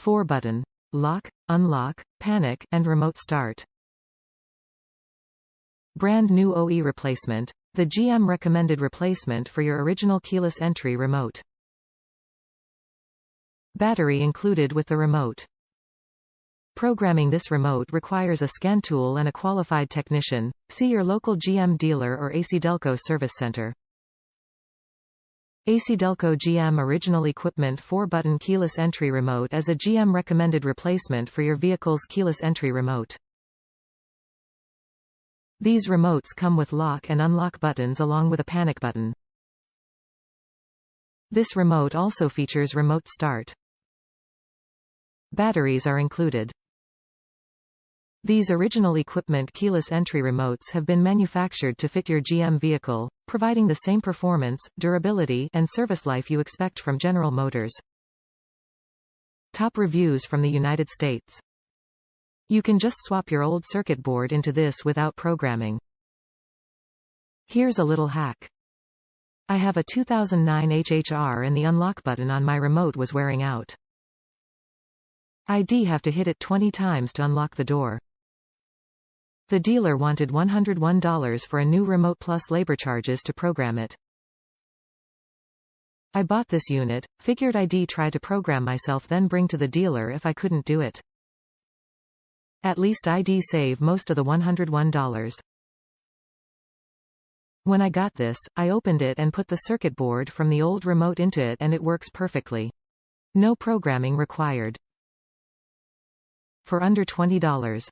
4-button. Lock, unlock, panic, and remote start. Brand new OE replacement. The GM recommended replacement for your original keyless entry remote. Battery included with the remote. Programming this remote requires a scan tool and a qualified technician. See your local GM dealer or ACDelco service center. ACDelco GM Original Equipment 4-button keyless entry remote as a GM recommended replacement for your vehicle's keyless entry remote. These remotes come with lock and unlock buttons along with a panic button. This remote also features remote start. Batteries are included. These original equipment keyless entry remotes have been manufactured to fit your GM vehicle, providing the same performance, durability, and service life you expect from General Motors. Top reviews from the United States. You can just swap your old circuit board into this without programming. Here's a little hack. I have a 2009 HHR and the unlock button on my remote was wearing out. I'd have to hit it 20 times to unlock the door. The dealer wanted $101 for a new remote plus labor charges to program it. I bought this unit, figured I'd try to program myself then bring to the dealer if I couldn't do it. At least I'd save most of the $101. When I got this, I opened it and put the circuit board from the old remote into it and it works perfectly. No programming required. For under $20.